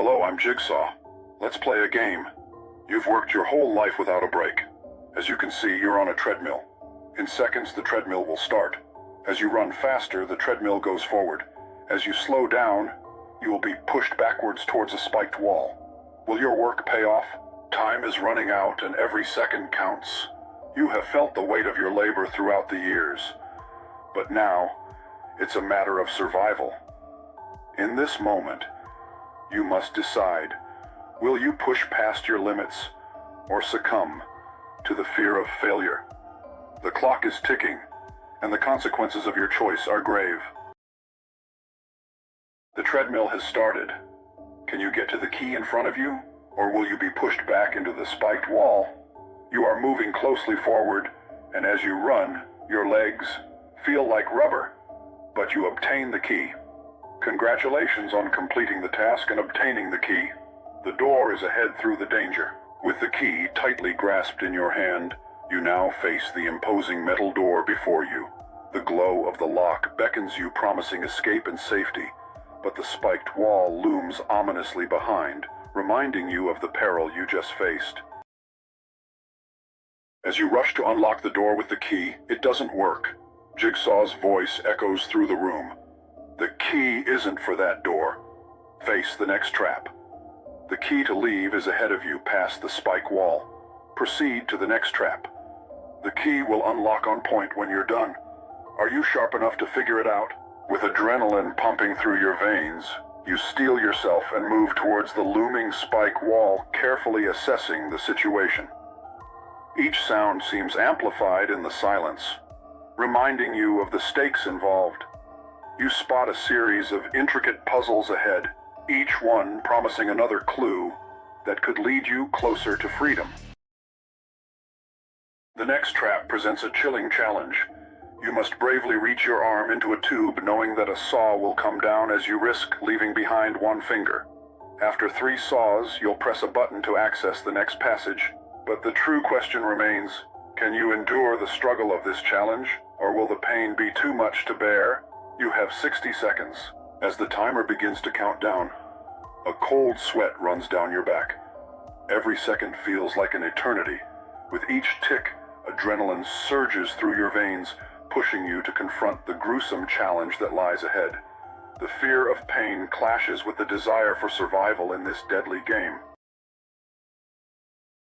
Hello, I'm Jigsaw. Let's play a game. You've worked your whole life without a break. As you can see, you're on a treadmill. In seconds, the treadmill will start. As you run faster, the treadmill goes forward. As you slow down, you will be pushed backwards towards a spiked wall. Will your work pay off? Time is running out and every second counts. You have felt the weight of your labor throughout the years. But now, it's a matter of survival. In this moment, you must decide, will you push past your limits or succumb to the fear of failure? The clock is ticking, and the consequences of your choice are grave. The treadmill has started. Can you get to the key in front of you, or will you be pushed back into the spiked wall? You are moving closely forward, and as you run, your legs feel like rubber, but you obtain the key. Congratulations on completing the task and obtaining the key. The door is ahead through the danger. With the key tightly grasped in your hand, you now face the imposing metal door before you. The glow of the lock beckons you, promising escape and safety, but the spiked wall looms ominously behind, reminding you of the peril you just faced. As you rush to unlock the door with the key, it doesn't work. Jigsaw's voice echoes through the room. The key isn't for that door. Face the next trap. The key to leave is ahead of you past the spike wall. Proceed to the next trap. The key will unlock on point when you're done. Are you sharp enough to figure it out? With adrenaline pumping through your veins, you steel yourself and move towards the looming spike wall, carefully assessing the situation. Each sound seems amplified in the silence, reminding you of the stakes involved. You spot a series of intricate puzzles ahead, each one promising another clue that could lead you closer to freedom. The next trap presents a chilling challenge. You must bravely reach your arm into a tube, knowing that a saw will come down as you risk leaving behind one finger. After 3 saws, you'll press a button to access the next passage. But the true question remains, can you endure the struggle of this challenge, or will the pain be too much to bear? You have 60 seconds. As the timer begins to count down, a cold sweat runs down your back. Every second feels like an eternity. With each tick, adrenaline surges through your veins, pushing you to confront the gruesome challenge that lies ahead. The fear of pain clashes with the desire for survival in this deadly game.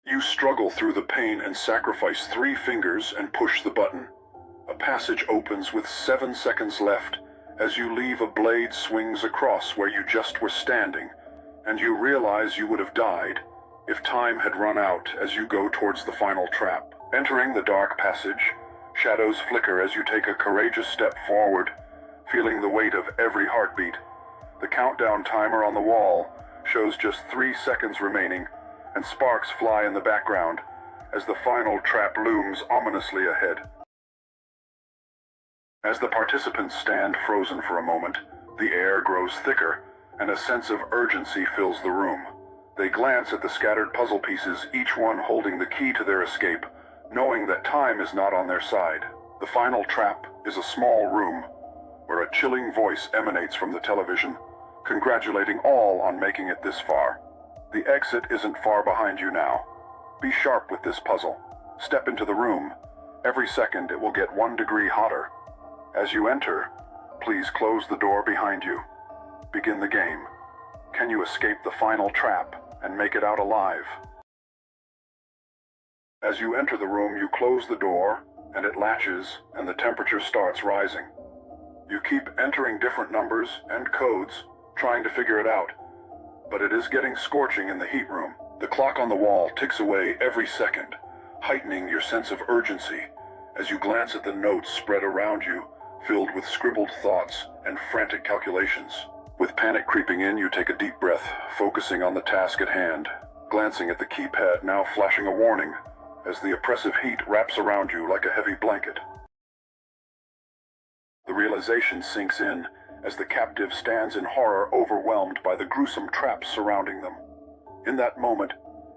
You struggle through the pain and sacrifice 3 fingers and push the button. A passage opens with 7 seconds left as you leave. A blade swings across where you just were standing, and you realize you would have died if time had run out as you go towards the final trap. Entering the dark passage, shadows flicker as you take a courageous step forward, feeling the weight of every heartbeat. The countdown timer on the wall shows just 3 seconds remaining, and sparks fly in the background as the final trap looms ominously ahead. As the participants stand frozen for a moment, the air grows thicker, and a sense of urgency fills the room. They glance at the scattered puzzle pieces, each one holding the key to their escape, knowing that time is not on their side. The final trap is a small room, where a chilling voice emanates from the television, congratulating all on making it this far. The exit isn't far behind you now. Be sharp with this puzzle. Step into the room. Every second it will get 1 degree hotter. As you enter, please close the door behind you. Begin the game. Can you escape the final trap and make it out alive? As you enter the room, you close the door, and it latches, and the temperature starts rising. You keep entering different numbers and codes, trying to figure it out, but it is getting scorching in the heat room. The clock on the wall ticks away every second, heightening your sense of urgency as you glance at the notes spread around you, filled with scribbled thoughts and frantic calculations. With panic creeping in, you take a deep breath, focusing on the task at hand, glancing at the keypad now flashing a warning as the oppressive heat wraps around you like a heavy blanket. The realization sinks in as the captive stands in horror, overwhelmed by the gruesome traps surrounding them. In that moment,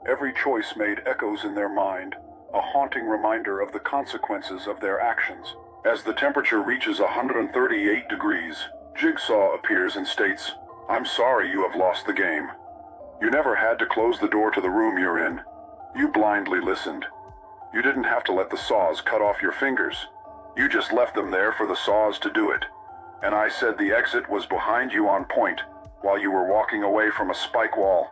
every choice made echoes in their mind, a haunting reminder of the consequences of their actions. As the temperature reaches 138 degrees, Jigsaw appears and states, "I'm sorry you have lost the game. You never had to close the door to the room you're in. You blindly listened. You didn't have to let the saws cut off your fingers. You just left them there for the saws to do it. And I said the exit was behind you on point, while you were walking away from a spike wall.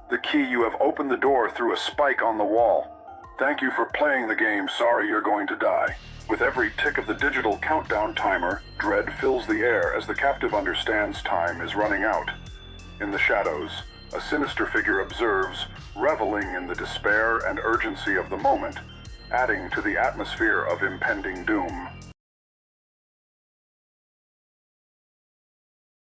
The key, you have opened the door through a spike on the wall. Thank you for playing the game. Sorry you're going to die. With every tick of the digital countdown timer, dread fills the air as the captive understands time is running out. In the shadows, a sinister figure observes, reveling in the despair and urgency of the moment, adding to the atmosphere of impending doom.